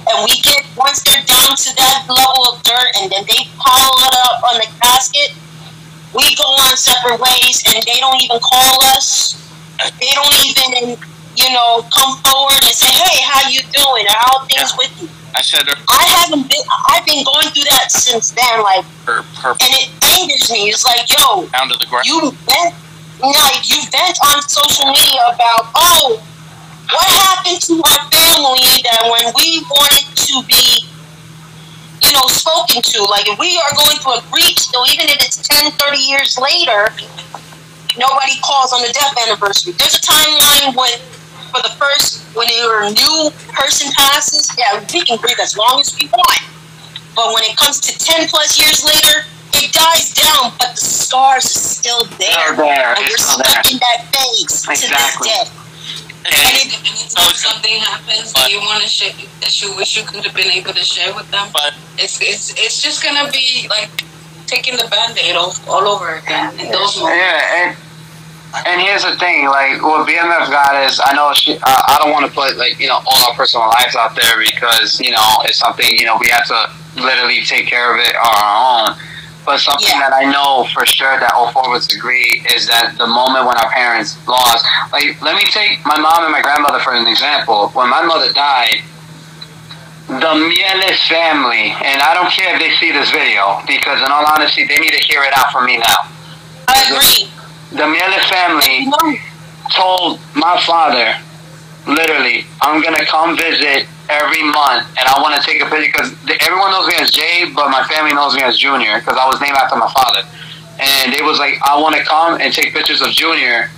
and once they're down to that level of dirt, and then they pile it up on the casket, we go on separate ways, and they don't even call us. They don't even, come forward and say, hey, how you doing? How are things with you? I've been going through that since then, like, and it angers me. It's like, yo, down to the ground. You vent on social media about, what happened to our family that when we wanted to be, spoken to, like, if we are going through a grief still, even if it's 10, 30 years later, nobody calls on the death anniversary. There's a timeline when your new person passes, yeah, we can grieve as long as we want. But when it comes to 10 plus years later, it dies down, but the scars are still there. And you're stuck in that phase to this day. And anytime something happens that you want to share, that you wish you could have been able to share with them, but it's just gonna be like taking the Band-Aid off all over again in those moments. Yeah, and here's the thing, like, what BMF got is, I know I don't want to put, like, all our personal lives out there because, it's something, we have to literally take care of it on our own. But something that I know for sure that all four of us agree is that the moment when our parents lost, like, let me take my mom and my grandmother for an example. When my mother died, the Mieles family, and I don't care if they see this video, because in all honesty, they need to hear it out from me now. I agree. The Mieles family told my father, literally, I'm going to come visit every month, and I want to take a picture, because everyone knows me as Jay, but my family knows me as Junior, because I was named after my father. and they was like, I want to come and take pictures of Junior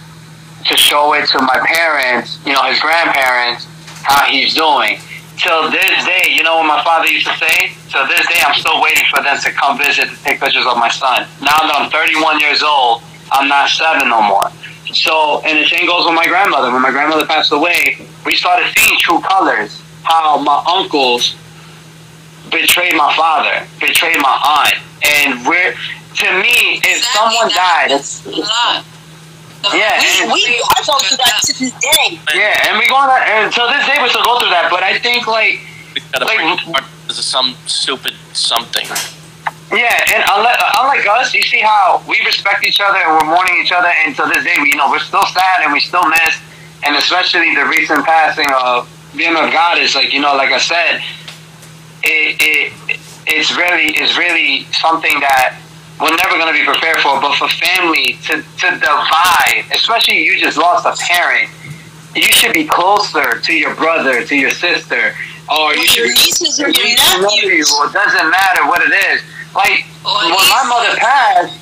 to show it to my parents, you know, his grandparents, how he's doing. Till this day, you know what my father used to say? Till this day, I'm still waiting for them to come visit to take pictures of my son. Now that I'm 31 years old, I'm not 7 no more. So, and the same goes with my grandmother. When my grandmother passed away, we started seeing true colors. How my uncles betrayed my father, betrayed my aunt. And to me, if someone died, it's a lot. Yeah, I go through that to this day. Yeah, and we go on that, and till this day we still go through that. But I think we gotta bring some stupid something. Yeah, and unlike us, you see how we respect each other and we're mourning each other, and to this day, we're still sad and we still miss, and especially the recent passing of being of God is like I said, it's really something that we're never going to be prepared for. But for family to divide, especially you just lost a parent, you should be closer to your brother, to your sister, or you should your nieces or your nephews. It doesn't matter what it is. Like when my mother passed,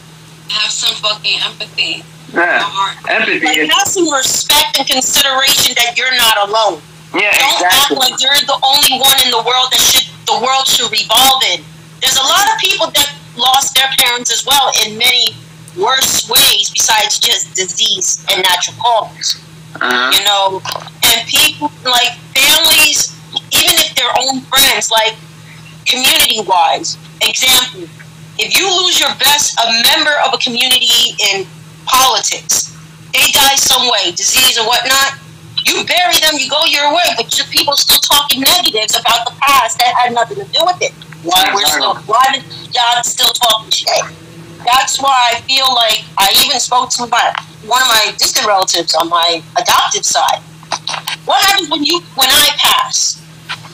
have some fucking empathy. Yeah, empathy. Like, have some respect and consideration that you're not alone. Yeah, Don't act like you're the only one in the world that the world should revolve in. There's a lot of people that lost their parents as well in many worse ways besides just disease and natural causes. You know, and people like families, even if they're own friends, like community-wise. Example: if you lose your a member of a community in politics, they die some way, disease or whatnot. You bury them, you go your way, but your people still talking negatives about the past that had nothing to do with it. Why did God still talking shit? That's why I feel like I even spoke to one of my distant relatives on my adoptive side. What happens when I pass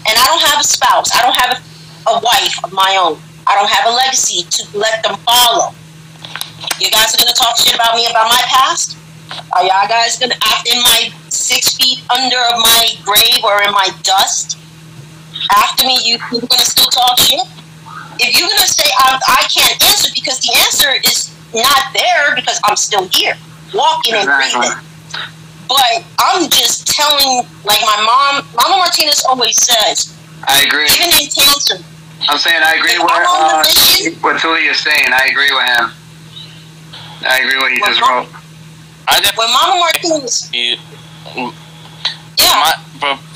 and I don't have a spouse, I don't have a wife of my own, I don't have a legacy to let them follow? You guys are gonna talk shit about me about my past? Are y'all guys gonna act in my 6 feet under of my grave or in my dust? After me, you're gonna still talk shit? If you're gonna say I can't answer because the answer is not there because I'm still here, walking and breathing. But I'm just telling, like Mama Martinez always says. I agree. Even in cancer. I'm saying I agree with what Tully is saying. I agree with him. I agree with what he just wrote. When Mama Martinez.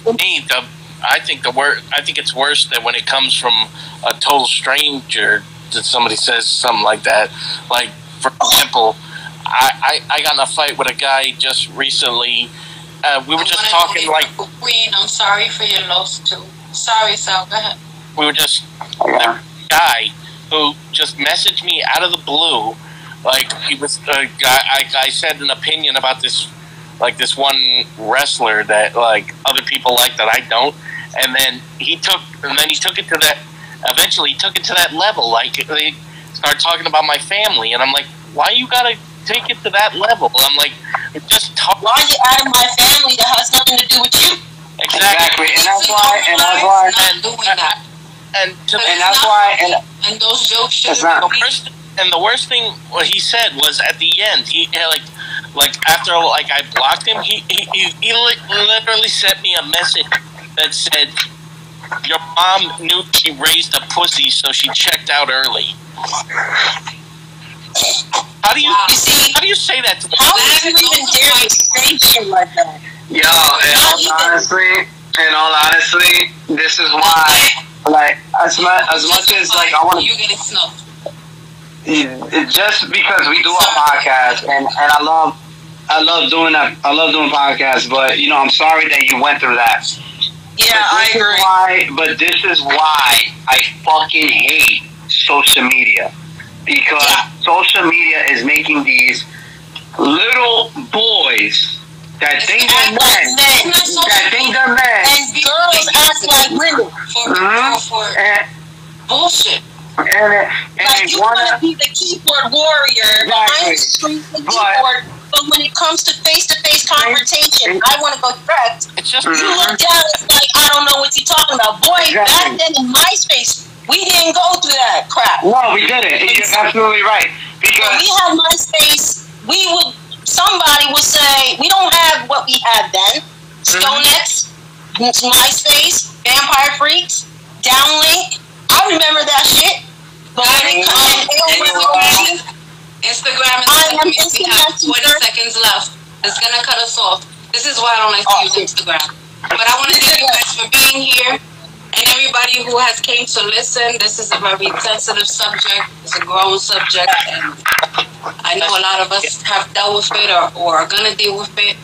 For me, I think it's worse that when it comes from a total stranger that somebody says something like that. Like, for example, I got in a fight with a guy just recently. We were just talking like... Queen, I'm sorry for your loss too. Sorry, Sal, go ahead. We were just... A guy who just messaged me out of the blue. Like, he was a guy... I said an opinion about this one wrestler that, like, other people like that I don't. And then he took it to that... Eventually, he took it to that level. Like, they started talking about my family. And I'm like, why you gotta take it to that level? I'm like, just talk. Why are you adding my family that has nothing to do with you? Exactly. And that's why... And that's those jokes should and the worst thing what he said was at the end, he like after I blocked him, he literally sent me a message that said, "Your mom knew she raised a pussy, so she checked out early." How do you say that to the How do you even dare to say shit like that? Yo, in all honesty, this is why, like, as much as like I want to, you get it snuffed. Just because we do a podcast, and I love doing that. I love doing podcasts, but I'm sorry that you went through that. Yeah, I agree. But this is why I fucking hate social media, because social media is making these little boys that think they're men, and girls act like women for bullshit. And like you want to be the keyboard warrior behind the screen, the keyboard, but when it comes to face-to-face confrontation, I want to go direct. It's just you look down, it's like I don't know what you're talking about. Boy, back then in MySpace, we didn't go through that crap. No, we didn't. You're absolutely right. when we had MySpace, somebody would say, we don't have what we have then. StoneX, MySpace, Vampire Freaks, Downlink. I remember that shit. But when it comes to Instagram is telling me we have 20 seconds left. It's gonna cut us off. This is why I don't like to use Instagram. But I want to thank you guys for being here, and everybody who has came to listen. This is a very sensitive subject. It's a growing subject, and I know a lot of us have dealt with it or are gonna deal with it.